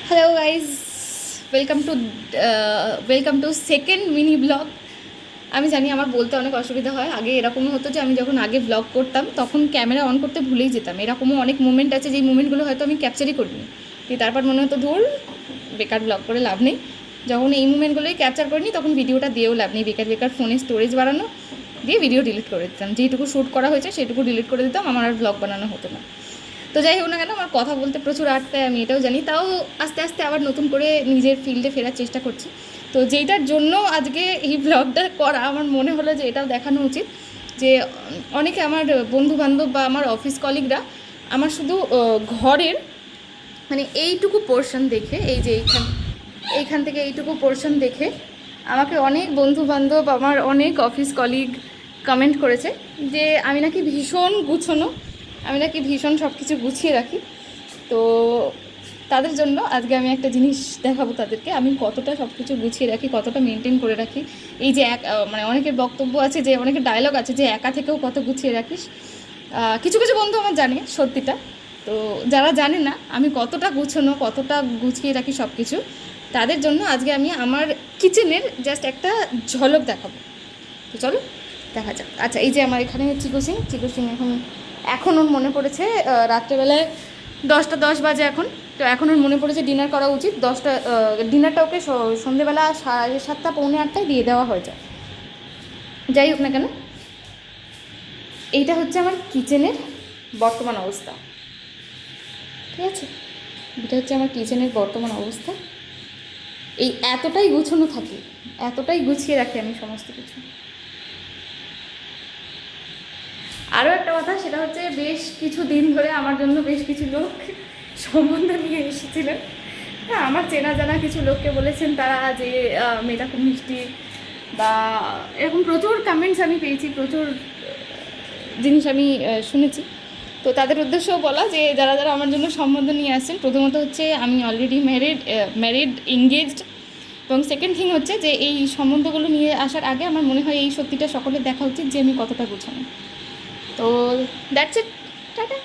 Hello guys, welcome to second mini blog. আমি জানি আমার বলতে অনেক অসুবিধা হয়। আগে এরকমও হতো যে আমি যখন আগে ব্লগ করতাম তখন ক্যামেরা অন করতে ভুলেই যেতাম। এরকমও অনেক মুমেন্ট আছে যেই মুমেন্টগুলো হয়তো আমি ক্যাপচারই করিনি, কিন্তু তারপর মনে হতো ধুর, বেকার ব্লগ করে লাভ নেই। যখন এই মুমেন্টগুলোই ক্যাপচার করিনি তখন ভিডিওটা দিয়েও লাভ নেই, বেকার বেকার ফোনে স্টোরেজ বাড়ানো, দিয়ে ভিডিও ডিলিট করে দিতাম। যেটুকু শ্যুট করা হয়েছে সেটুকু ডিলিট করে দিতাম, আমার আর ব্লগ বানানো হতো না। তো যাই হোক না কেন, আমার কথা বলতে প্রচুর আটকায়, আমি এটাও জানি। তাও আস্তে আস্তে আবার নতুন করে নিজের ফিল্ডে ফেরার চেষ্টা করছি। তো যেইটার জন্য আজকে এই ব্লগটা করা, আমার মনে হলো যে এটাও দেখানো উচিত যে অনেকে আমার বন্ধুবান্ধব বা আমার অফিস কলিগরা আমার শুধু ঘরের মানে এইটুকু পোর্শন দেখে, এই যে এইখান থেকে এইটুকু পোর্শন দেখে আমাকে অনেক বন্ধুবান্ধব, আমার অনেক অফিস কলিগ কমেন্ট করেছে যে আমি নাকি ভীষণ গুছোনো, আমি নাকি ভীষণ সব কিছু গুছিয়ে রাখি। তো তাদের জন্য আজকে আমি একটা জিনিস দেখাবো তাদেরকে, আমি কতটা সব কিছু গুছিয়ে রাখি, কতটা মেনটেন করে রাখি। এই যে মানে অনেকের বক্তব্য আছে, যে অনেকের ডায়লগ আছে যে একা থেকেও কত গুছিয়ে রাখিস। কিছু কিছু বন্ধু আমার জানে সত্যিটা, তো যারা জানে না আমি কতটা গুছোনো, কতটা গুছিয়ে রাখি সব কিছু, তাদের জন্য আজকে আমি আমার কিচেনের জাস্ট একটা ঝলক দেখাবো। তো চলো দেখা যাক। আচ্ছা, এই যে আমার এখানে চিকু সিং এখন ওর মনে পড়েছে রাত্রেবেলায় 10টা 10 বাজে এখন। তো এখন ওর মনে পড়েছে ডিনার করা উচিত। ডিনারটা ওকে সন্ধেবেলা 7:30 পৌনে 8টায় দিয়ে দেওয়া হয়ে যায়। যাই হোক না কেন, এইটা হচ্ছে আমার কিচেনের বর্তমান অবস্থা, ঠিক আছে? এটা হচ্ছে আমার কিচেনের বর্তমান অবস্থা। এই এতটাই গুছানো থাকে, এতটাই গুছিয়ে রাখি আমি সমস্ত কিছু। আরও একটা কথা, সেটা হচ্ছে বেশ কিছু দিন ধরে আমার জন্য বেশ কিছু লোক সম্বন্ধ নিয়ে এসেছিলেন। হ্যাঁ, আমার চেনা জানা কিছু লোককে বলেছেন তারা যে মেয়েটা খুব মিষ্টি, বা এরকম প্রচুর কমেন্টস আমি পেয়েছি, প্রচুর জিনিস আমি শুনেছি। তো তাদের উদ্দেশ্যও বলা যে যারা যারা আমার জন্য সম্বন্ধ নিয়ে আসছেন, প্রথমত হচ্ছে আমি অলরেডি ম্যারিড এনগেজড, এবং সেকেন্ড থিং হচ্ছে যে এই সম্বন্ধগুলো নিয়ে আসার আগে আমার মনে হয় এই সত্যিটা সকলের দেখা উচিত যে আমি কতটা গুছানো। তো দ্যাটস ইট, টাটা।